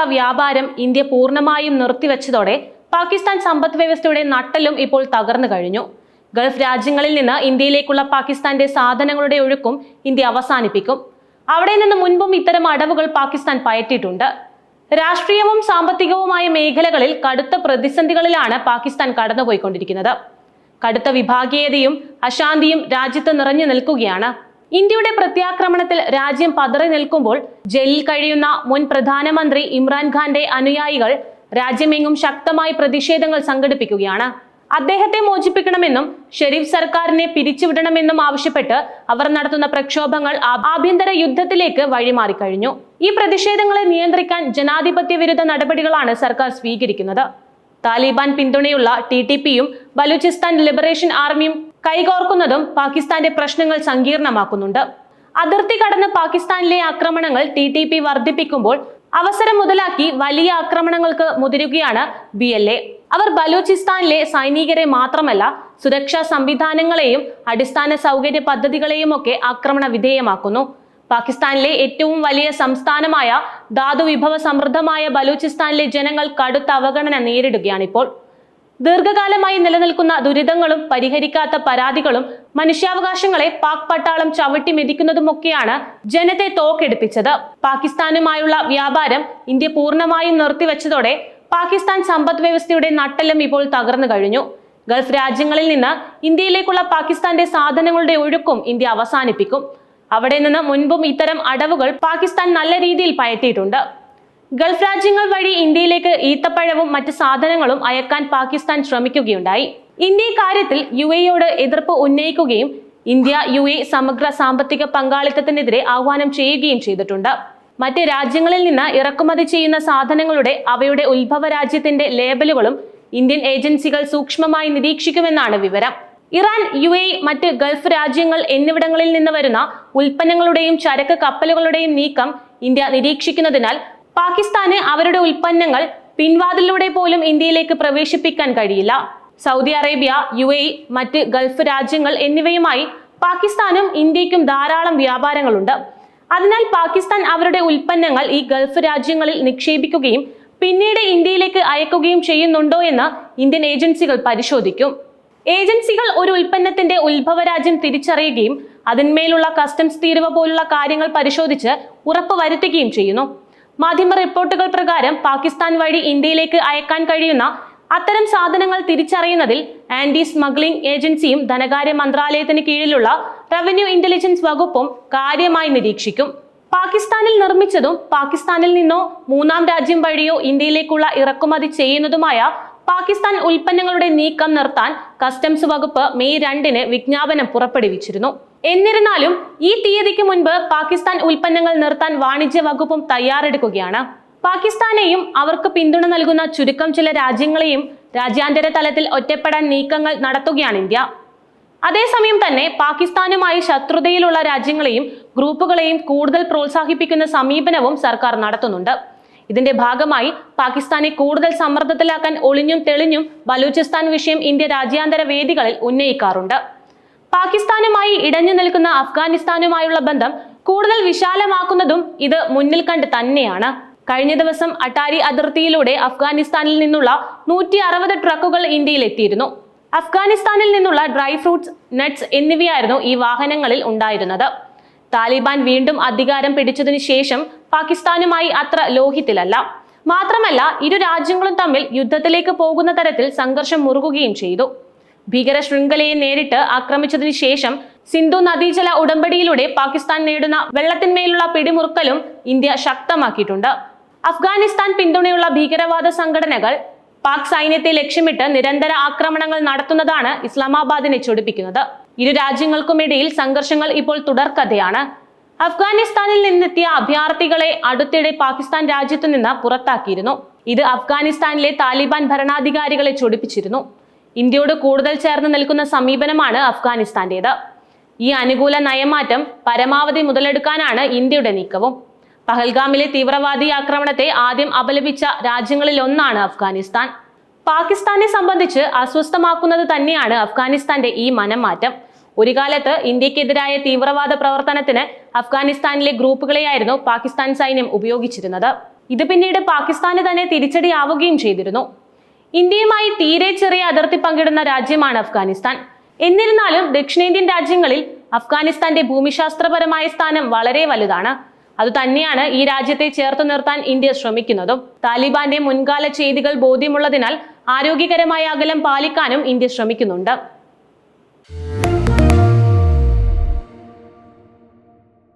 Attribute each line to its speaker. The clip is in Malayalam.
Speaker 1: ഇന്ത്യയിലേക്കുള്ള വ്യാപാരം ഇന്ത്യ പൂർണ്ണമായും നിർത്തിവെച്ചതോടെ പാകിസ്ഥാൻ സമ്പദ് വ്യവസ്ഥയുടെ നട്ടെല്ലും ഇപ്പോൾ തകർന്നു കഴിഞ്ഞു. ഗൾഫ് രാജ്യങ്ങളിൽ നിന്ന് ഇന്ത്യയിലേക്കുള്ള പാകിസ്ഥാന്റെ സാധനങ്ങളുടെ ഒഴുക്കും ഇന്ത്യ അവസാനിപ്പിക്കും. അവിടെ നിന്ന് മുൻപും ഇത്തരം അടവുകൾ പാകിസ്ഥാൻ പയറ്റിയിട്ടുണ്ട്. രാഷ്ട്രീയവും സാമ്പത്തികവുമായ മേഖലകളിൽ കടുത്ത പ്രതിസന്ധികളിലാണ് പാകിസ്ഥാൻ കടന്നുപോയിക്കൊണ്ടിരിക്കുന്നത്. കടുത്ത വിഭാഗീയതയും അശാന്തിയും രാജ്യത്ത് നിറഞ്ഞു നിൽക്കുകയാണ്. ഇന്ത്യയുടെ പ്രത്യാക്രമണത്തിൽ രാജ്യം പതറി നിൽക്കുമ്പോൾ ജയിലിൽ കഴിയുന്ന മുൻ പ്രധാനമന്ത്രി ഇമ്രാൻഖാന്റെ അനുയായികൾ രാജ്യമെങ്ങും ശക്തമായി പ്രതിഷേധങ്ങൾ സംഘടിപ്പിക്കുകയാണ്. അദ്ദേഹത്തെ മോചിപ്പിക്കണമെന്നും ഷെരീഫ് സർക്കാരിനെ പിരിച്ചുവിടണമെന്നും ആവശ്യപ്പെട്ട് അവർ നടത്തുന്ന പ്രക്ഷോഭങ്ങൾ ആഭ്യന്തര യുദ്ധത്തിലേക്ക് വഴിമാറിക്കഴിഞ്ഞു. ഈ പ്രതിഷേധങ്ങളെ നിയന്ത്രിക്കാൻ ജനാധിപത്യ വിരുദ്ധ നടപടികളാണ് സർക്കാർ സ്വീകരിക്കുന്നത്. താലിബാൻ പിന്തുണയുള്ള TTPയും ബലൂചിസ്ഥാൻ ലിബറേഷൻ ആർമിയും കൈകോർക്കുന്നതും പാകിസ്ഥാന്റെ പ്രശ്നങ്ങൾ സങ്കീർണമാക്കുന്നുണ്ട്. അതിർത്തി കടന്ന് പാകിസ്ഥാനിലെ ആക്രമണങ്ങൾ TTP വർദ്ധിപ്പിക്കുമ്പോൾ അവസരം മുതലാക്കി വലിയ ആക്രമണങ്ങൾക്ക് മുതിരുകയാണ് BLA. അവർ ബലൂചിസ്ഥാനിലെ സൈനികരെ മാത്രമല്ല സുരക്ഷാ സംവിധാനങ്ങളെയും അടിസ്ഥാന സൗകര്യ പദ്ധതികളെയും ഒക്കെ ആക്രമണ വിധേയമാക്കുന്നു. പാകിസ്ഥാനിലെ ഏറ്റവും വലിയ സംസ്ഥാനമായ ധാതു വിഭവ സമൃദ്ധമായ ബലൂചിസ്ഥാനിലെ ജനങ്ങൾ കടുത്ത അവഗണന നേരിടുകയാണിപ്പോൾ. ദീർഘകാലമായി നിലനിൽക്കുന്ന ദുരിതങ്ങളും പരിഹരിക്കാത്ത പരാതികളും മനുഷ്യാവകാശങ്ങളെ പാക് പട്ടാളം ചവിട്ടി മെതിക്കുന്നതുമൊക്കെയാണ് ജനത്തെ തോക്കെടുപ്പിച്ചത്. പാകിസ്ഥാനുമായുള്ള വ്യാപാരം ഇന്ത്യ പൂർണ്ണമായും നിർത്തിവെച്ചതോടെ പാകിസ്ഥാൻ സമ്പദ് വ്യവസ്ഥയുടെ നട്ടെല്ലും ഇപ്പോൾ തകർന്നു കഴിഞ്ഞു. ഗൾഫ് രാജ്യങ്ങളിൽ നിന്ന് ഇന്ത്യയിലേക്കുള്ള പാകിസ്ഥാന്റെ സാധനങ്ങളുടെ ഒഴുക്കും ഇന്ത്യ അവസാനിപ്പിക്കും. അവിടെ നിന്ന് മുൻപും ഇത്തരം അടവുകൾ പാകിസ്ഥാൻ നല്ല രീതിയിൽ പയറ്റിയിട്ടുണ്ട്. ഗൾഫ് രാജ്യങ്ങൾ വഴി ഇന്ത്യയിലേക്ക് ഈത്തപ്പഴവും മറ്റ് സാധനങ്ങളും അയക്കാൻ പാകിസ്ഥാൻ ശ്രമിക്കുകയുണ്ടായി. ഇന്ത്യ കാര്യത്തിൽ UAEയോട് എതിർപ്പ് ഉന്നയിക്കുകയും ഇന്ത്യ UAE സമഗ്ര സാമ്പത്തിക പങ്കാളിത്തത്തിനെതിരെ ആഹ്വാനം ചെയ്യുകയും ചെയ്തിട്ടുണ്ട്. മറ്റ് രാജ്യങ്ങളിൽ നിന്ന് ഇറക്കുമതി ചെയ്യുന്ന സാധനങ്ങളുടെ അവയുടെ ഉത്ഭവ രാജ്യത്തിന്റെ ലേബലുകളും ഇന്ത്യൻ ഏജൻസികൾ സൂക്ഷ്മമായി നിരീക്ഷിക്കുമെന്നാണ് വിവരം. ഇറാൻ, UAE, മറ്റ് ഗൾഫ് രാജ്യങ്ങൾ എന്നിവിടങ്ങളിൽ നിന്ന് വരുന്ന ഉൽപ്പന്നങ്ങളുടെയും ചരക്ക് കപ്പലുകളുടെയും നീക്കം ഇന്ത്യ നിരീക്ഷിക്കുന്നതിനാൽ പാകിസ്ഥാന് അവരുടെ ഉൽപ്പന്നങ്ങൾ പിൻവാതിലൂടെ പോലും ഇന്ത്യയിലേക്ക് പ്രവേശിപ്പിക്കാൻ കഴിയില്ല. സൗദി അറേബ്യ, UAE, മറ്റ് ഗൾഫ് രാജ്യങ്ങൾ എന്നിവയുമായി പാകിസ്ഥാനും ഇന്ത്യക്കും ധാരാളം വ്യാപാരങ്ങളുണ്ട്. അതിനാൽ പാകിസ്ഥാൻ അവരുടെ ഉൽപ്പന്നങ്ങൾ ഈ ഗൾഫ് രാജ്യങ്ങളിൽ നിക്ഷേപിക്കുകയും പിന്നീട് ഇന്ത്യയിലേക്ക് അയക്കുകയും ചെയ്യുന്നുണ്ടോ എന്ന് ഇന്ത്യൻ ഏജൻസികൾ പരിശോധിക്കും. ഏജൻസികൾ ഒരു ഉൽപ്പന്നത്തിന്റെ ഉത്ഭവ രാജ്യം തിരിച്ചറിയുകയും അതിന്മേലുള്ള കസ്റ്റംസ് തീരുവ പോലുള്ള കാര്യങ്ങൾ പരിശോധിച്ച് ഉറപ്പ് വരുത്തുകയും ചെയ്യുന്നു. മാധ്യമ റിപ്പോർട്ടുകൾ പ്രകാരം പാകിസ്ഥാൻ വഴി ഇന്ത്യയിലേക്ക് അയക്കാൻ കഴിയുന്ന അത്തരം സാധനങ്ങൾ തിരിച്ചറിയുന്നതിൽ ആന്റി സ്മഗ്ലിംഗ് ഏജൻസിയും ധനകാര്യ മന്ത്രാലയത്തിന് കീഴിലുള്ള റവന്യൂ ഇന്റലിജൻസ് വകുപ്പും കാര്യമായി നിരീക്ഷിക്കും. പാകിസ്ഥാനിൽ നിർമ്മിച്ചതും പാകിസ്ഥാനിൽ നിന്നോ മൂന്നാം രാജ്യം വഴിയോ ഇന്ത്യയിലേക്കുള്ള ഇറക്കുമതി ചെയ്യുന്നതുമായ പാകിസ്ഥാൻ ഉൽപ്പന്നങ്ങളുടെ നീക്കം നിർത്താൻ കസ്റ്റംസ് വകുപ്പ് മെയ് 2-ന് വിജ്ഞാപനം പുറപ്പെടുവിച്ചിരുന്നു. എന്നിരുന്നാലും ഈ തീയതിക്ക് മുൻപ് പാകിസ്ഥാൻ ഉൽപ്പന്നങ്ങൾ നിർത്താൻ വാണിജ്യ വകുപ്പും തയ്യാറെടുക്കുകയാണ്. പാകിസ്ഥാനെയും അവർക്ക് പിന്തുണ നൽകുന്ന ചുരുക്കം ചില രാജ്യങ്ങളെയും രാജ്യാന്തര തലത്തിൽ ഒറ്റപ്പെടാൻ നീക്കങ്ങൾ നടത്തുകയാണ് ഇന്ത്യ. അതേസമയം തന്നെ പാകിസ്ഥാനുമായി ശത്രുതയിലുള്ള രാജ്യങ്ങളെയും ഗ്രൂപ്പുകളെയും കൂടുതൽ പ്രോത്സാഹിപ്പിക്കുന്ന സമീപനവും സർക്കാർ നടത്തുന്നുണ്ട്. ഇതിന്റെ ഭാഗമായി പാകിസ്ഥാനെ കൂടുതൽ സമ്മർദ്ദത്തിലാക്കാൻ ഒളിഞ്ഞും തെളിഞ്ഞും ബലൂചിസ്ഥാൻ വിഷയം ഇന്ത്യ രാജ്യാന്തര വേദികളിൽ ഉന്നയിക്കാറുണ്ട്. പാകിസ്ഥാനുമായി ഇടഞ്ഞു നിൽക്കുന്ന അഫ്ഗാനിസ്ഥാനുമായുള്ള ബന്ധം കൂടുതൽ വിശാലമാക്കുന്നതും ഇത് മുന്നിൽ കണ്ട് തന്നെയാണ്. കഴിഞ്ഞ ദിവസം അട്ടാരി അതിർത്തിയിലൂടെ അഫ്ഗാനിസ്ഥാനിൽ നിന്നുള്ള 160 ട്രക്കുകൾ ഇന്ത്യയിൽ എത്തിയിരുന്നു. അഫ്ഗാനിസ്ഥാനിൽ നിന്നുള്ള ഡ്രൈ ഫ്രൂട്ട്സ്, നട്ട്സ് എന്നിവയായിരുന്നു ഈ വാഹനങ്ങളിൽ ഉണ്ടായിരുന്നത്. താലിബാൻ വീണ്ടും അധികാരം പിടിച്ചതിനു ശേഷം പാകിസ്ഥാനുമായി അത്ര ലോഹിത്തിലല്ല. മാത്രമല്ല ഇരു രാജ്യങ്ങളും തമ്മിൽ യുദ്ധത്തിലേക്ക് പോകുന്ന തരത്തിൽ സംഘർഷം മുറുകുകയും ചെയ്തു. ഭീകര ശൃംഖലയെ നേരിട്ട് ആക്രമിച്ചതിനു ശേഷം സിന്ധു നദീജല ഉടമ്പടിയിലൂടെ പാകിസ്ഥാൻ നേടുന്ന വെള്ളത്തിന്മേലുള്ള പിടിമുറുക്കലും ഇന്ത്യ ശക്തമാക്കിയിട്ടുണ്ട്. അഫ്ഗാനിസ്ഥാൻ പിന്തുണയുള്ള ഭീകരവാദ സംഘടനകൾ പാക് സൈന്യത്തെ ലക്ഷ്യമിട്ട് നിരന്തര ആക്രമണങ്ങൾ നടത്തുന്നതാണ് ഇസ്ലാമാബാദിനെ ചൊടിപ്പിക്കുന്നത്. ഇരു രാജ്യങ്ങൾക്കുമിടയിൽ സംഘർഷങ്ങൾ ഇപ്പോൾ തുടർക്കഥയാണ്. അഫ്ഗാനിസ്ഥാനിൽ നിന്നെത്തിയ അഭയാർത്ഥികളെ അടുത്തിടെ പാകിസ്ഥാൻ രാജ്യത്തു നിന്ന് പുറത്താക്കിയിരുന്നു. ഇത് അഫ്ഗാനിസ്ഥാനിലെ താലിബാൻ ഭരണാധികാരികളെ ചൊടിപ്പിച്ചിരുന്നു. ഇന്ത്യയോട് കൂടുതൽ ചേർന്ന് നിൽക്കുന്ന സമീപനമാണ് അഫ്ഗാനിസ്ഥാന്റേത്. ഈ അനുകൂല നയമാറ്റം പരമാവധി മുതലെടുക്കാനാണ് ഇന്ത്യയുടെ നീക്കവും. പഹൽഗാമിലെ തീവ്രവാദി ആക്രമണത്തെ ആദ്യം അപലപിച്ച രാജ്യങ്ങളിൽ ഒന്നാണ് അഫ്ഗാനിസ്ഥാൻ. പാകിസ്ഥാനെ സംബന്ധിച്ച് അസ്വസ്ഥമാക്കുന്നത് തന്നെയാണ് അഫ്ഗാനിസ്ഥാന്റെ ഈ മനംമാറ്റം. ഒരു കാലത്ത് ഇന്ത്യക്കെതിരായ തീവ്രവാദ പ്രവർത്തനത്തിന് അഫ്ഗാനിസ്ഥാനിലെ ഗ്രൂപ്പുകളെയായിരുന്നു പാകിസ്ഥാൻ സൈന്യം ഉപയോഗിച്ചിരുന്നത്. ഇത് പിന്നീട് പാകിസ്ഥാന് തന്നെ തിരിച്ചടിയാവുകയും ചെയ്തിരുന്നു. ഇന്ത്യയുമായി തീരെ ചെറിയ അതിർത്തി പങ്കിടുന്ന രാജ്യമാണ് അഫ്ഗാനിസ്ഥാൻ. എന്നിരുന്നാലും ദക്ഷിണേന്ത്യൻ രാജ്യങ്ങളിൽ അഫ്ഗാനിസ്ഥാന്റെ ഭൂമിശാസ്ത്രപരമായ സ്ഥാനം വളരെ വലുതാണ്. അതുതന്നെയാണ് ഈ രാജ്യത്തെ ചേർത്ത് നിർത്താൻ ഇന്ത്യ ശ്രമിക്കുന്നതും. താലിബാന്റെ മുൻകാല ചെയ്തികൾ ബോധ്യമുള്ളതിനാൽ ആരോഗ്യകരമായ അകലം പാലിക്കാനും ഇന്ത്യ ശ്രമിക്കുന്നുണ്ട്.